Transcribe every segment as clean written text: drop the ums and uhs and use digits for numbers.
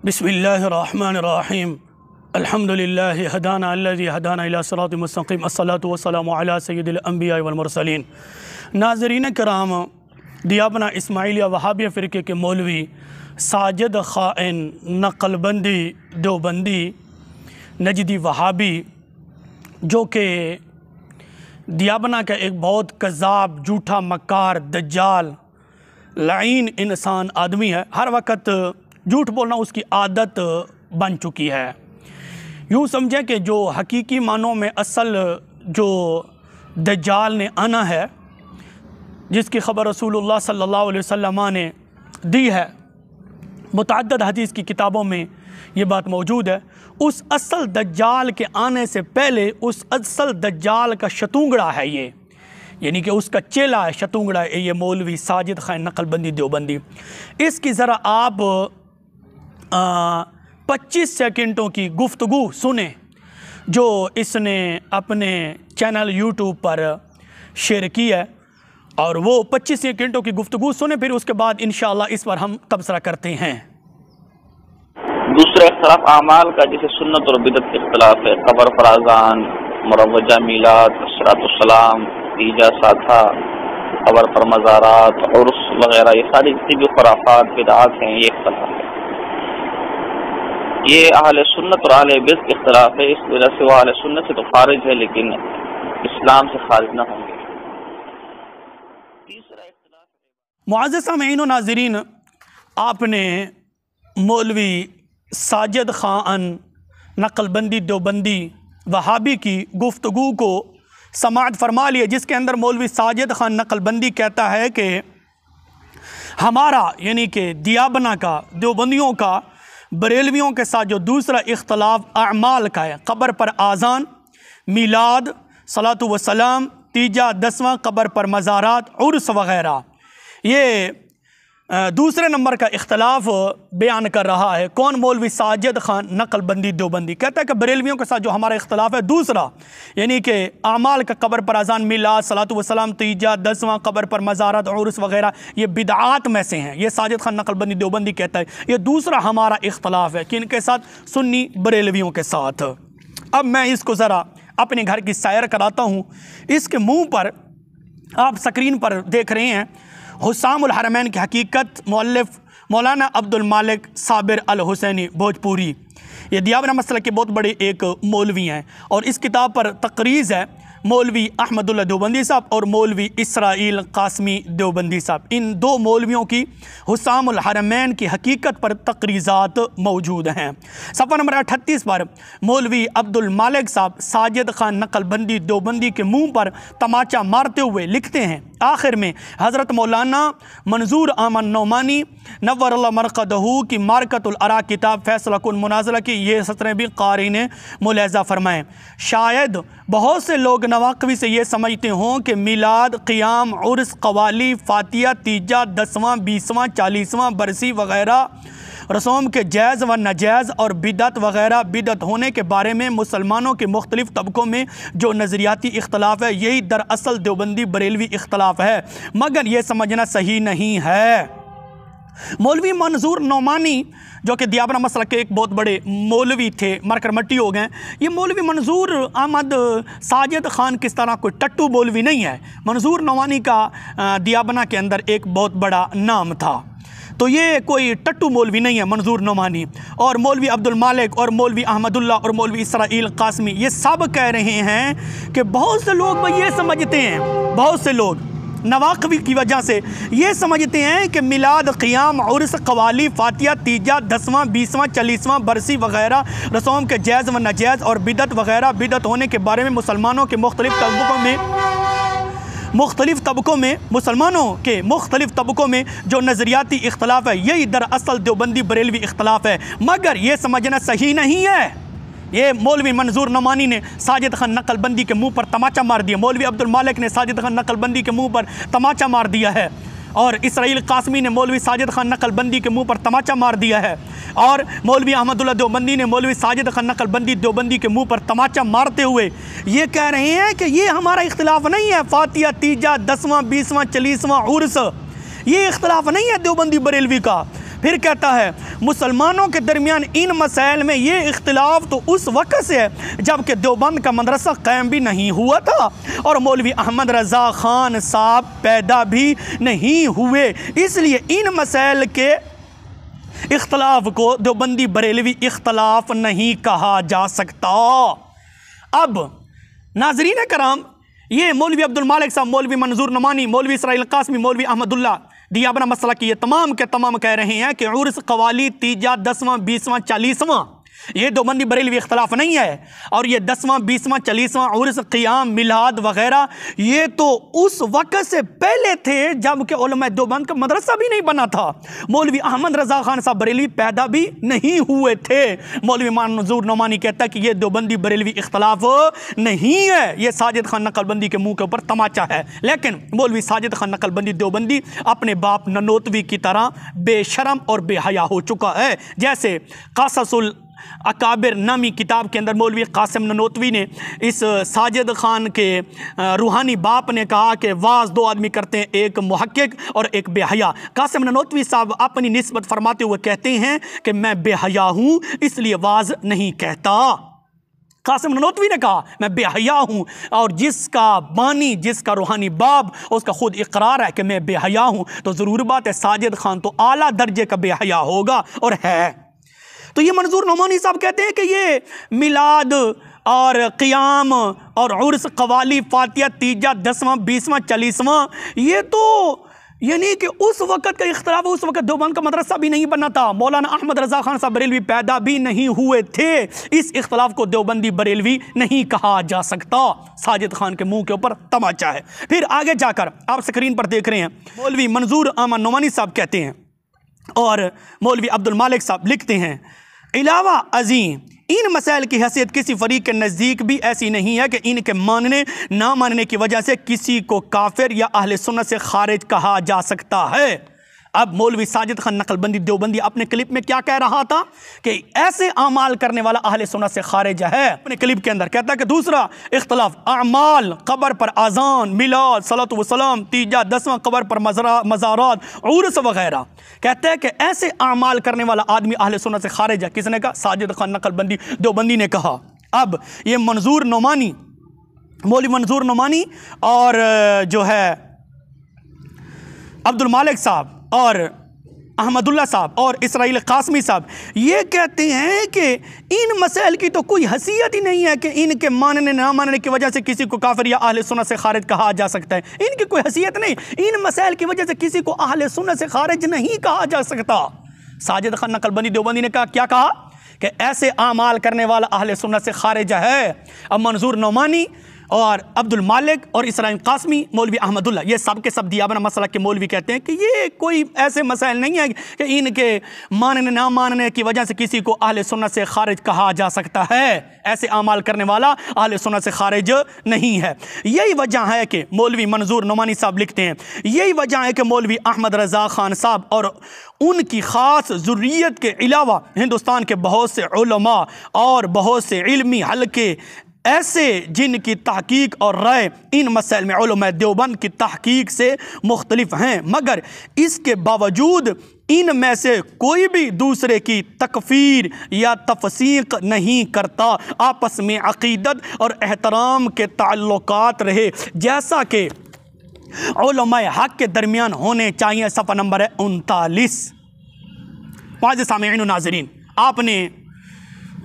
बिस्मिल्लाहिर्रहमानिर्रहीम अल्हम्दुलिल्लाहि हदाना अल्लज़ी हदाना इला सिरातिल मुस्तक़ीम अस्सलातु वस्सलामु अला सय्यिदिल अंबिया वल मुरसलीन। नाज़रीन कराम, दियाबना इस्माइलिया वहाबिया फ़िरक़े के मौलवी साजिद ख़ाइन नक़लबंदी देवबंदी नजदी वहाबी, जो कि दियाबना का एक बहुत कज़्ज़ाब, झूठा, मक्कार, दज्जाल, लाइन इंसान आदमी है। हर वक्त झूठ बोलना उसकी आदत बन चुकी है। यूँ समझें कि जो हकीकी मानों में असल जो दज्जाल ने आना है, जिसकी ख़बर रसूलुल्लाह सल्लल्लाहु अलैहि वसल्लम ने दी है, मुतअद्दिद हदीस की किताबों में ये बात मौजूद है। उस असल दज्जाल के आने से पहले उस असल दज्जाल का शतूंगड़ा है ये, यानी कि उसका चेला है, शतूंगड़ा है ये मौलवी साजिद ख़ाइन नक़लबंदी देवबंदी। इसकी ज़रा आप 25 सेकंडों की गुफ्तगू सुने जो इसने अपने चैनल यूट्यूब पर शेयर की है, और वो 25 सेकंडों की गुफ्तगू सुने, फिर उसके बाद इंशाअल्लाह इस पर हम तबसरा करते हैं। दूसरा इख्तिलाफ आमाल का, जैसे सुन्नत और बिदअत के इख्तिलाफ है। कबर पर आज़ान, मुरव्वजा मीलाद, अस्सलाम, तीजा साथा, कबर पर मज़ारात, उर्स वगैरह, ये सारी जितनी भी खुराफात बिदअत हैं, ये इख्तिलाफ है। ये अहले सुन्नत और अहले बिदअत के इख्तिलाफ है। इस वजह से वो अहले सुन्नत से तो खारिज है, लेकिन इस्लाम से खारिज ना होंगे। तीसरा इख्तिलाफ, मुअज़्ज़ज़ सामीईन व नाज़रीन, आपने मौलवी साजिद ख़ाइन नक़लबंदी देवबंदी वहाबी की गुफ्तगू को समाअत फरमा लिया, जिसके अंदर मौलवी साजिद ख़ाइन नक़लबंदी कहता है कि हमारा, यानी कि दियाबना का, देवबंदियों का बरेलवियों के साथ जो दूसरा इख्तलाफ अमाल का है, कब्र पर आज़ान, मीलाद, सलातु व सलाम, तीजा, 10वां, कब्र पर मज़ारात, उर्स वग़ैरह, ये दूसरे नंबर का इख्तलाफ बयान कर रहा है। कौन? मौलवी साजिद ख़ाइन नक़लबंदी देवबंदी कहता है कि बरेलवियों के साथ जो हमारा इख्तलाफ है दूसरा, यानी कि आमाल का, कब्र पर आज़ान, मिलाद, सलातु व सलाम, तीजा, 10वां, कब्र पर मज़ारात, उर्स वग़ैरह, ये बिदआत में से हैं। ये साजिद ख़ाइन नक़लबंदी देवबंदी कहता है ये दूसरा हमारा इख्तलाफ है। किन के साथ? सुन्नी बरेलवियों के साथ। अब मैं इसको ज़रा अपने घर की सैर कराता हूँ। इसके मुँह पर आप स्क्रीन पर देख रहे हैं हुस्सामुल हरमैन की हकीकत, मुअल्लिफ़ मौलाना अब्दुल मालिक साबिर अल हुसैनी भोजपुरी। ये दियाबना मसलक के बहुत बड़े एक मौलवी हैं, और इस किताब पर तक़रीज़ है मौलवी अहमदुल्लाह देवबंदी साहब और मौलवी इसराइल कासमी देवबंदी साहब। इन दो मौलवियों की हुस्सामुल हरमैन की हकीकत पर तक़रीज़ात मौजूद हैं। सफ़ा नंबर 38 पर मौलवी अब्दुल मालिक साहब साजिद ख़ाइन नक़लबंदी देवबंदी के मुँह पर तमाचा मारते हुए लिखते हैं, आखिर में हज़रत मौलाना मंजूर अहमद नौमानी नव्वरल्लाह मरक़दहू की मारकतुल आरा किताब फ़ैसला कुन मुनाज़रा की ये सतरें भी क़ारी ने मुलाहज़ा फरमाएँ। शायद बहुत से लोग नवाक़वी से ये समझते हों कि मिलाद, क़ियाम, उर्स, क़वाली, फ़ातिहा, तीजा, 10वां, 20वां, 40वां बरसी वग़ैरह रसूम के जायज़ व नाजायज़ और बिदअत वग़ैरह, बिदअत होने के बारे में मुसलमानों के मुख्तलिफ़ तबक़ों में जो नज़रियाती इख्तलाफ है, यही दरअसल देवबंदी बरेलवी इख्तलाफ है, मगर ये समझना सही नहीं है। मौलवी मंजूर नौमानी, जो कि दियाबना मसलक के एक बहुत बड़े मौलवी थे, मरकर मट्टी हो गए। ये मौलवी मंजूर अहमद साजिद ख़ान किस तरह कोई टट्टू मौलवी नहीं है। मंजूर नौमानी का दियाबना के अंदर एक बहुत बड़ा नाम था, तो ये कोई टट्टू मौलवी नहीं है मंजूर नौमानी। और मौलवी अब्दुल मालिक और मौलवी अहमदुल्लाह और मौलवी इसराइल कासमी ये सब कह रहे हैं कि बहुत से लोग ये समझते हैं, बहुत से लोग नवाक़वी की वजह से ये समझते हैं कि मिलाद, क़ियाम, उर्स, क़वाली, फ़ातिहा, तीजा, 10वां, 20वां, 40वां बरसी वग़ैरह रसूम के जायज़ व नाजायज़ और बिदअत वग़ैरह, बिदअत होने के बारे में मुसलमानों के मुख्तलिफ़ तबक़ों में जो नज़रियाती इख्तलाफ है, यही दरअसल देवबंदी बरेलवी इख्तलाफ है, मगर ये समझना सही नहीं है। ये मौलवी मंजूर नौमानी ने साजिद ख़ाइन नक़लबंदी के मुँह पर तमाचा मार दिया, मौलवी अब्दुल मालिक ने साजिद ख़ाइन नक़लबंदी के मुँह पर तमाचा मार दिया है, और इसराइल कासमी ने मौलवी साजिद ख़ाइन नक़लबंदी के मुँह पर तमाचा मार दिया है, और मौलवी अहमदुल्लाह देवबंदी ने मौलवी साजिद ख़ाइन नक़लबंदी देवबंदी के मुँह पर तमाचा मारते हुए ये कह रहे हैं कि ये हमारा इख्तलाफ नहीं है। फ़ातिहा, तीजा, 10वां, 20वां, 40वां उर्स, ये इख्तलाफ नहीं है देवबंदी बरेलवी का। फिर कहता है मुसलमानों के दरमियान इन मसाइल में ये इख्तिलाफ तो उस वक्त से है जबकि देवबंद का मदरसा कायम भी नहीं हुआ था और मौलवी अहमद रज़ा ख़ान साहब पैदा भी नहीं हुए, इसलिए इन मसाइल के इख्तलाफ को देवबंदी बरेलवी इख्तलाफ नहीं कहा जा सकता। अब नाज़रीन कराम, ये मौलवी अब्दुल मालिक साहब, मौलवी मंजूर नमानी, मौलवी इसराइल कासमी, मौलवी अहमदुल्ला दियाबना मसला की ये तमाम के तमाम कह रहे हैं कि उर्स कवाली तीजा 10वां 20वां 40वां ये देवबंदी बरेलवी इख्तलाफ नहीं है, और ये 10वां 20वां 40वां उर्स क़ियाम मिलाद वगैरह ये तो उस वक्त से पहले थे जबकि उलमा देवबंद का मदरसा भी नहीं बना था। मौलवी अहमद रज़ा ख़ान साहब बरेलवी पैदा भी नहीं हुए थे। मौलवी मंजूर नौमानी कहता है कि ये देवबंदी बरेलवी इख्तलाफ नहीं है, ये साजिद खान नकलबंदी के मुंह के ऊपर तमाचा है। लेकिन मौलवी साजिद खान नकलबंदी देवबंदी अपने बाप ननोतवी की तरह बेशरम और बेहया हो चुका है। जैसे काससुल अकाबिर नामी किताब के अंदर मौलवी कासिम ननोतवी ने इस साजिद खान के रूहानी बाप ने कहा कि वाज दो आदमी करते हैं, एक मुहक्किक और एक बेहया। कासिम ननोतवी साहब अपनी निस्बत फरमाते हुए कहते हैं कि मैं बेहया हूँ इसलिए वाज नहीं कहता। कासिम ननोतवी ने कहा मैं बेहया हूँ, और जिसका बानी, जिसका रूहानी बाप, उसका खुद इकरार है कि मैं बेहया हूँ, तो ज़रूर बात है साजिद खान तो आला दर्जे का बेहया होगा, और है। तो ये मंजूर नौमानी साहब कहते हैं कि ये मिलाद और क़ियाम और उर्स कवाली फातिया तीजा 10वां 20वां 40वां ये तो यानी कि उस वक़्त का इख्तलाफ, उस वक़्त देवबंद का मदरसा भी नहीं बना था, मौलाना अहमद रज़ा ख़ान साहब बरेलवी पैदा भी नहीं हुए थे, इस इख्तलाफ को देवबंदी बरेलवी नहीं कहा जा सकता। साजिद खान के मुंह के ऊपर तमाचा है। फिर आगे जाकर आप स्क्रीन पर देख रहे हैं मौलवी मंजूर अहमद नौमानी साहब कहते हैं और मौलवी अब्दुल मालिक साहब लिखते हैं, इलावा अजीम इन मसाइल की हैसियत किसी फरीक के नज़दीक भी ऐसी नहीं है कि इनके मानने ना मानने की वजह से किसी को काफिर या अहले सुन्नत से खारिज कहा जा सकता है। अब मौलवी साजिद खान नकलबंदी देवबंदी अपने क्लिप में क्या कह रहा था कि ऐसे अमाल करने वाला अहले सुन्नत से खारिज है। अपने क्लिप के अंदर कहता है कि दूसरा इख्तलाफ अमाल, कब्र पर अजान, मिलाद, सलात व सलाम, तीजा 10वां कब्र पर मज़ारात, उर्स वगैरह, कहते हैं कि ऐसे अमाल करने वाला आदमी अहले सुन्नत से खारिज है। किसने कहा? साजिद खान नकलबंदी देवबंदी ने कहा। अब ये मंजूर नौमानी, मौलवी मंजूर नौमानी और जो है अब्दुल मालिक साहब और अहमदुल्ला साहब और इसराइल कासमी साहब ये कहते हैं कि इन मसाइल की तो कोई हैसियत ही नहीं है कि इनके मानने ना मानने की वजह से किसी को काफिर या अहले सुन्नत से खारिज कहा जा सकता है। इनकी कोई हैसियत नहीं, इन मसाइल की वजह से किसी को अहले सुन्नत से खारिज नहीं कहा जा सकता। साजिद खान नकलबंदी देवबंदी ने कहा, क्या कहा कि ऐसे आमाल करने वाला अहले सुन्नत से खारिज है। अब मंजूर नौमानी और अब्दुल मालिक और इसराइल कासमी, मौलवी अहमदुल्ला, ये सब के सब दियाबना मसला के मौलवी कहते हैं कि ये कोई ऐसे मसाइल नहीं है कि इनके मानने ना मानने की वजह से किसी को अहले सुन्नत से खारिज कहा जा सकता है। ऐसे अमाल करने वाला अहले सुन्नत से खारिज नहीं है। यही वजह है कि मौलवी मंजूर नौमानी साहब लिखते हैं, यही वजह है कि मौलवी अहमद रज़ा ख़ान साहब और उनकी ख़ास ज़ुर्रियत के अलावा हिंदुस्तान के बहुत से उलमा और बहुत से इल्मी हल्के ऐसे जिनकी तहकीक और राय इन मसाइल में उलमा देवबंद की तहकीक से मुख्तलिफ हैं, मगर इसके बावजूद इनमें से कोई भी दूसरे की तकफीर या तफसीक नहीं करता। आपस में अक़ीदत और एहतराम के ताल्लुकात रहे जैसा कि उलमाए हक़ के दरमियान होने चाहिए। सफ़ा नंबर है 39। पाज़ सामीईन व नाज़रीन, आपने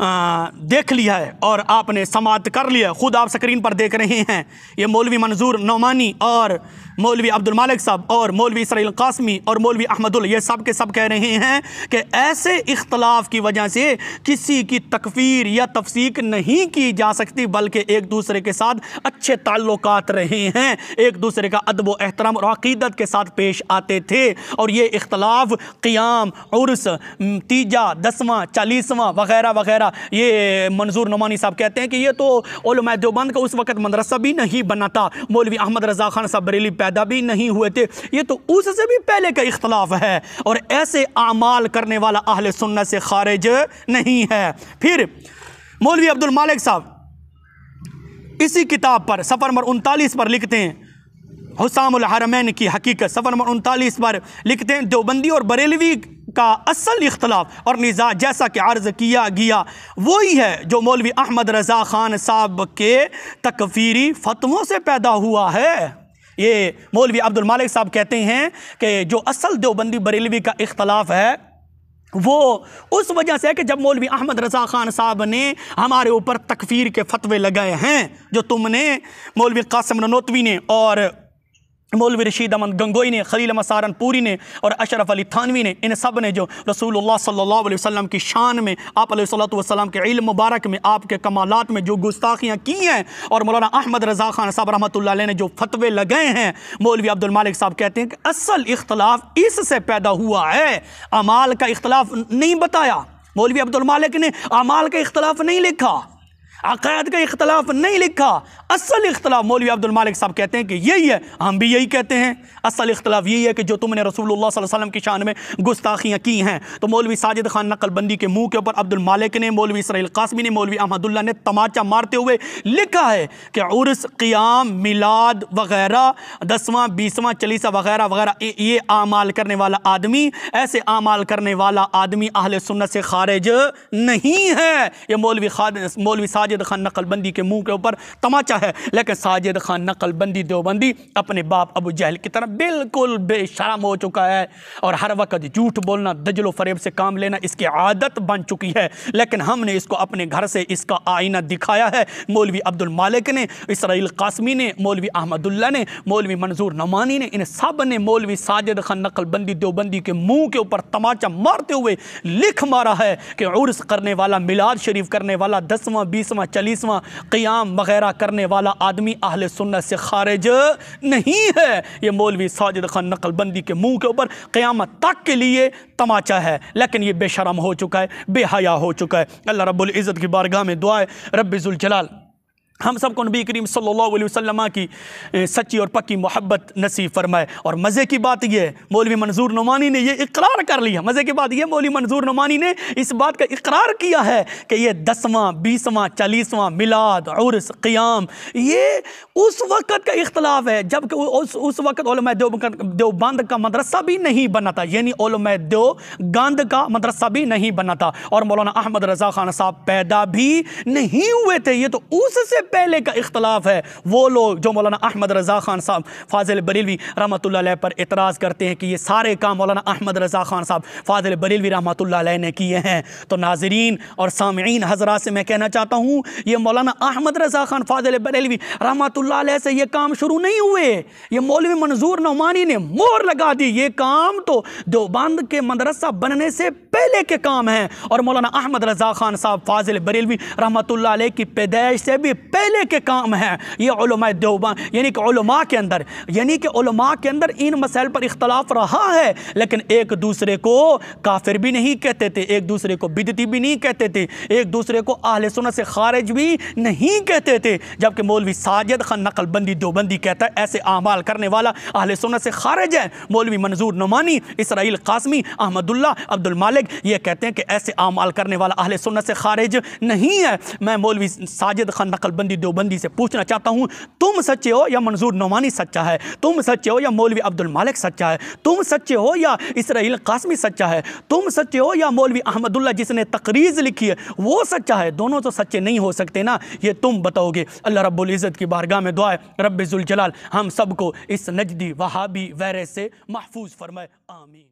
देख लिया है और आपने समाअत कर लिया, ख़ुद आप स्क्रीन पर देख रहे हैं। ये मौलवी मंजूर नौमानी और मौलवी अब्दुल मालिक साहब और मौलवी इसराइल कासमी और मौलवी अहमदुल्ला ये सब के सब कह रहे हैं कि ऐसे इख्तलाफ की वजह से किसी की तकफीर या तफसीक नहीं की जा सकती, बल्कि एक दूसरे के साथ अच्छे ताल्लुकात रहे हैं, एक दूसरे का अदब व एहतराम और अक़ीदत के साथ पेश आते थे। और ये इख्तलाफ क़ियाम, उर्स, तीजा 10वां 40वां वगैरह वगैरह, ये मंजूर नौमानी साहब कहते हैं कि ये तो उलमा देवबंद का उस वक़्त मदरसा भी नहीं बना था, मौलवी अहमद रज़ा ख़ान साहब बरेली पैदा भी नहीं हुए थे, ये तो उससे भी पहले का इख्तलाफ है और ऐसे आमाल करने वाला अहले सुन्नत से खारिज नहीं है। फिर मौलवी अब्दुल मालिक साहब इसी किताब पर सफ़र नंबर 39 पर लिखते हैं, हुसामुल हरमैन की हकीकत, सफ़र नंबर 39 पर लिखते हैं, देवबंदी और बरेलवी का असल इख्तलाफ और निज़ा जैसा कि अर्ज़ किया गया वही है जो मौलवी अहमद रज़ा ख़ान साहब के तकफ़ीरी फ़तवों से पैदा हुआ है। ये मौलवी अब्दुल मालिक साहब कहते हैं कि जो असल देवबंदी बरेलवी का इख्तलाफ है वो उस वजह से है कि जब मौलवी अहमद रज़ा ख़ान साहब ने हमारे ऊपर तकफ़ीर के फ़तवे लगाए हैं, जो तुमने मौलवी कासिम ननोतवी ने और मौलवी रशीद अहमद गंगोई ने, खलील अहमद सहारनपुरी ने और अशरफ अली थानवी ने, इन सब ने जो रसूलुल्लाह सल्लल्लाहु अलैहि वसल्लम की शान में, आप अलैहिस्सलातु वस्सलाम के इल्म मुबारक में, आपके कमालात में जो गुस्ताखियाँ की हैं और मौलाना अहमद रज़ा ख़ान साहब रहमतुल्लाह अलैह ने जो फतवे लगाए हैं, मौलवी अब्दुल मालिक साहब कहते हैं कि असल इख्तलाफ इससे पैदा हुआ है। अमाल का इख्तलाफ नहीं बताया, मौलवी अब्दुल मालिक ने अमाल का इख्तलाफ नहीं लिखा, अक़ायद का इख्तलाफ नहीं लिखा। असल इख्तलाफ मौलवी अब्दुल मालिक साहब कहते हैं कि यही है, हम भी यही कहते हैं, असल इख्तलाफ यही है कि जो तुमने रसूलुल्लाह सल्लल्लाहु अलैहि वसल्लम की शान में गुस्ताखियाँ की हैं। तो मौलवी साजिद खान नकलबंदी के मुंह के ऊपर अब्दुल मालिक ने, मौलवी इसराइल कासमी ने, मौलवी अहमदुल्लाह ने तमाचा मारते हुए लिखा है कि उर्स, क़ियाम, मिलाद वग़ैरह, 10वां 20वां 40वां वग़ैरह वग़ैरह ये आमाल करने वाला आदमी, ऐसे आमाल करने वाला आदमी अहले सुन्नत से खारिज नहीं है। ये मौलवी साजिद खान नकलबंदी के मुंह के ऊपर तमाचा है। लेकिन साजिद खान नकलबंदी देवबंदी अपने बाप अबू जहल की तरह बिल्कुल बेशरम हो चुका है और हर वक्त झूठ बोलना, दजलो फरेब से काम लेना इसकी आदत बन चुकी है। लेकिन हमने इसको अपने घर से इसका आईना दिखाया है। मौलवी अब्दुल मालिक ने, इसराइल कासमी ने, मौलवी अहमदुल्लाह ने, मौलवी मंजूर नमानी ने, इन सब ने मौलवी साजिद खान नकलबंदी देवबंदी के मुंह के ऊपर तमाचा मारते हुए लिख मारा है कि उर्स करने वाला, मिलाद शरीफ करने वाला, 10वां 20वां 40वां क़ियाम वग़ैरह करने वाला आदमी अहले सुन्नत से खारिज नहीं है। ये मौलवी साजिद खान नकलबंदी के मुंह के ऊपर क़यामत तक के लिए तमाचा है। लेकिन ये बेशरम हो चुका है, बेहया हो चुका है। अल्लाह रब्बुल इज़्ज़त की बारगाह में दुआ है रब्बे ज़ुल जलाल हम सबको नबी करीम सल्लल्लाहु अलैहि वसल्लम की सच्ची और पक्की मोहब्बत नसीब फरमाए। और मज़े की बात यह है, मौलवी मंजूर नुमानी ने यह इकरार कर लिया, मज़े की बात यह, मौलवी मंजूर नुमानी ने इस बात का इकरार किया है कि ये 10वां 20वां 40वां मिलाद, उर्स, क़ियाम ये उस वक़्त का इख्तलाफ है जबकि उस वक़्त उलमा देवबंद का मदरसा भी नहीं बना था, यानी उलमा देवबंद का मदरसा भी नहीं बना था और मौलाना अहमद रज़ा ख़ान साहब पैदा भी नहीं हुए थे। ये तो उससे पहले का इख्तलाफ है। वो लोग जो मौलाना अहमद रज़ा ख़ान साहब फाजिल बरेलवी रहमतुल्लाह अलैह पर इतराज़ करते हैं कि ये सारे काम मौलाना अहमद रज़ा ख़ान साहब फाजिल बरेलवी रहमतुल्लाह अलैह ने किए हैं, तो नाज़रीन और सामईन हज़रात से मैं कहना चाहता हूँ ये मौलाना अहमद रज़ा ख़ान फाजिल बरेलवी रहमतुल्लाह अलैह से ये काम शुरू नहीं हुए, ये मौलवी मंजूर नौमानी ने मोहर लगा दी। ये काम तो देवबंद के मदरसा बनने से पहले के काम हैं और मौलाना अहमद रज़ा ख़ान साहब फाजिल बरेलवी रहमतुल्लाह अलैह की पैदाइश से भी पहले के काम हैं। ये उलमा देवबंद यानी कि उलमा के अंदर इन मसाइल पर इख्तलाफ रहा है, लेकिन एक दूसरे को काफिर भी नहीं कहते थे, एक दूसरे को बिदती भी नहीं कहते थे, एक दूसरे को अहले सुन्नत से खारिज भी नहीं कहते थे। जबकि मौलवी साजिद खान नकलबंदी देवबंदी कहता है ऐसे आमाल करने वाला अहले सुन्नत से खारिज है। मौलवी मंजूर नमानी, इसराइल कासमी, अहमदुल्लाह, अब्दुल मालिक ये कहते हैं कि ऐसे आमाल करने वाला अहले सुन्नत से खारिज नहीं है। मैं मौलवी साजिद खान नकलबंदी देवबंदी से पूछना चाहता हूं, तुम सच्चे हो या मंजूर नौमानी सच्चा है? तुम सच्चे हो या मौलवी अब्दुल मालिक सच्चा है? तुम सच्चे हो या इसराइल कासमी सच्चा है? तुम सच्चे हो या मौलवी अहमदुल्लाह जिसने तकरीज़ लिखी है वो सच्चा है? दोनों तो सच्चे नहीं हो सकते ना, ये तुम बताओगे। अल्लाह रब्बुल इज़्ज़त की बारगाह में दुआ है रब्बे ज़ुल जलाल हम सबको इस नजदी वहाबी वैरस से महफूज फरमाए, आमीन।